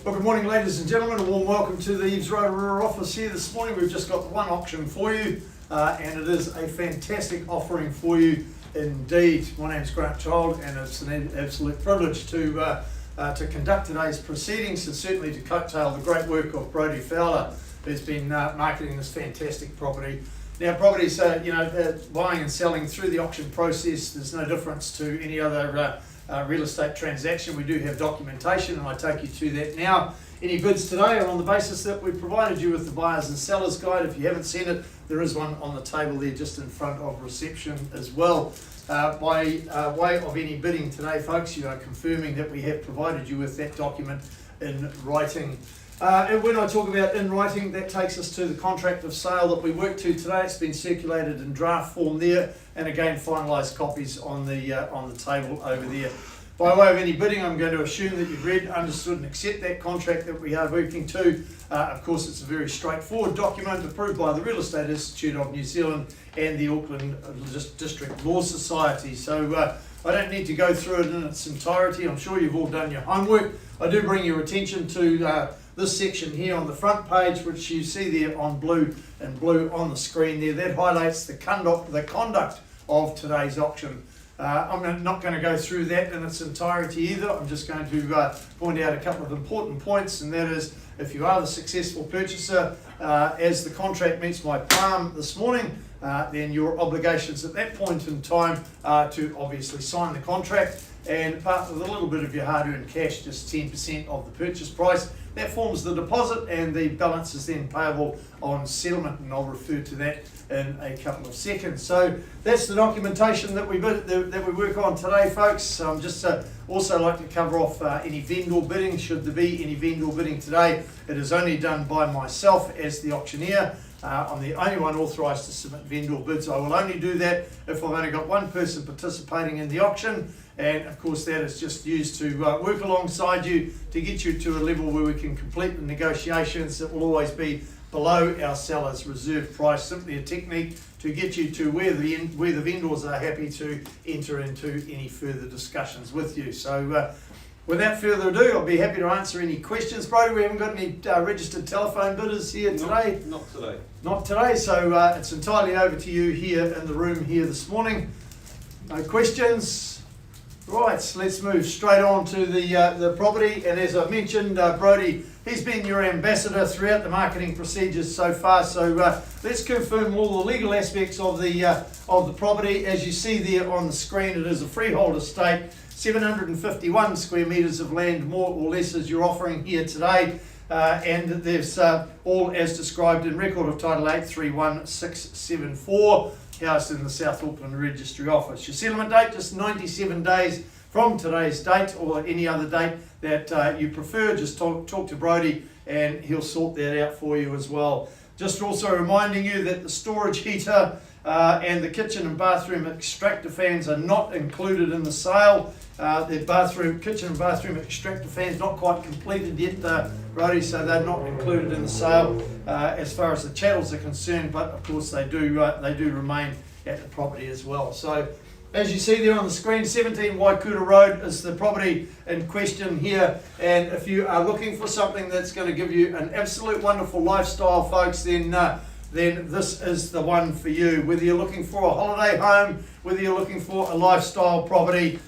Well, good morning, ladies and gentlemen. A warm welcome to the EVES Rotorua office here this morning. We've just got one auction for you, and it is a fantastic offering for you indeed. My name's Grant Child, and it's an absolute privilege to conduct today's proceedings, and certainly to coattail the great work of Brodie Fowler, who's been marketing this fantastic property. Now, properties, buying and selling through the auction process, there's no difference to any other real estate transaction. We do have documentation, and I take you to that now. Any bids today are on the basis that we've provided you with the buyers and sellers guide. If you haven't seen it, there is one on the table there just in front of reception as well. By way of any bidding today, folks, you are confirming that we have provided you with that document in writing. And when I talk about in writing, that takes us to the contract of sale that we work to today. It's been circulated in draft form there, and again finalised copies on the table over there. By way of any bidding, I'm going to assume that you've read, understood and accept that contract that we are working to. Of course, it's a very straightforward document approved by the Real Estate Institute of New Zealand and the Auckland District Law Society. So I don't need to go through it in its entirety. I'm sure you've all done your homework. I do bring your attention to this section here on the front page, which you see there on blue on the screen there. That highlights the conduct of today's auction. I'm not going to go through that in its entirety either. I'm just going to point out a couple of important points, and that is, if you are the successful purchaser, as the contract meets my palm this morning, then your obligations at that point in time are to obviously sign the contract and part with a little bit of your hard-earned cash, just 10% of the purchase price. That forms the deposit, and the balance is then payable on settlement, and I'll refer to that in a couple of seconds. So that's the documentation that we work on today, folks. Just also like to cover off any vendor bidding. Should there be any vendor bidding today, it is only done by myself as the auctioneer. I'm the only one authorised to submit vendor bids. I will only do that if I've only got one person participating in the auction, and of course that is just used to work alongside you to get you to a level where we can complete the negotiations that will always be below our seller's reserve price. Simply a technique to get you to where the vendors are happy to enter into any further discussions with you. So without further ado, I'll be happy to answer any questions. Brodie, we haven't got any registered telephone bidders here today. Not today. Not today, so it's entirely over to you here in the room here this morning. No questions? Right, let's move straight on to the property. And as I mentioned, Brodie, he's been your ambassador throughout the marketing procedures so far. So let's confirm all the legal aspects of the property. As you see there on the screen, it is a freehold estate, 751 square metres of land, more or less, as you're offering here today. And there's all as described in Record of Title 831674, housed in the South Auckland Registry Office. Your settlement date, just 97 days from today's date, or any other date that you prefer. Just talk to Brodie and he'll sort that out for you as well. Just also reminding you that the storage heater and the kitchen and bathroom extractor fans are not included in the sale. The kitchen and bathroom extractor fans not quite completed yet, Brodie, so they're not included in the sale as far as the chattels are concerned. But of course they do remain at the property as well. So as you see there on the screen, 17 Waikuta Road is the property in question here. And if you are looking for something that's going to give you an absolute wonderful lifestyle, folks, then this is the one for you. Whether you're looking for a holiday home, whether you're looking for a lifestyle property,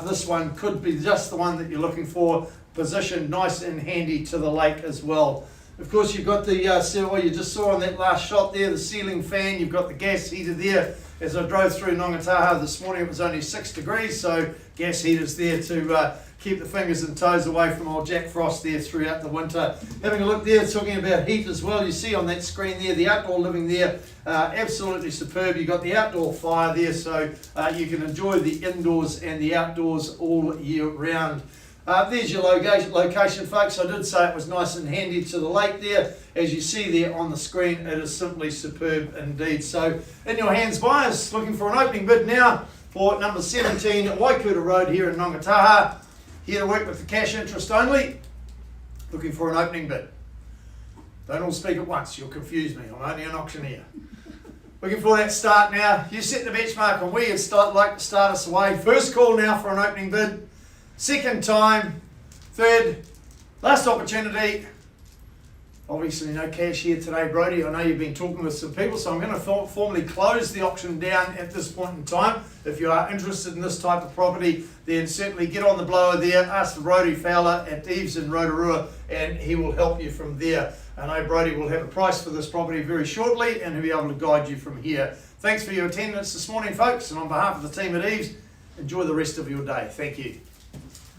this one could be just the one that you're looking for, positioned nice and handy to the lake as well. Of course, you've got the, what you just saw on that last shot there, the ceiling fan. You've got the gas heater there. As I drove through Ngongataha this morning, it was only 6 degrees, so gas heaters there to keep the fingers and toes away from old Jack Frost there throughout the winter. Having a look there, talking about heat as well, you see on that screen there, the outdoor living there, absolutely superb. You've got the outdoor fire there, so you can enjoy the indoors and the outdoors all year round. There's your location, folks. I did say it was nice and handy to the lake there. As you see there on the screen, it is simply superb indeed. So in your hands, buyers, looking for an opening bid now for number 17 Waikuta Road here in Ngongataha. Here to work with the cash interest only. Looking for an opening bid. Don't all speak at once, you'll confuse me. I'm only an auctioneer. Looking for that start now. You set the benchmark on where you'd like to start us away. First call now for an opening bid. Second time, third, Last opportunity. Obviously no cash here today, Brodie. I know you've been talking with some people, so I'm going to formally close the auction down at this point in time. If you are interested in this type of property, then certainly get on the blower there. Ask for Brodie Fowler at EVES in Rotorua, and he will help you from there. I know Brodie will have a price for this property very shortly, and he'll be able to guide you from here. Thanks for your attendance this morning, folks, and on behalf of the team at EVES, enjoy the rest of your day. Thank you.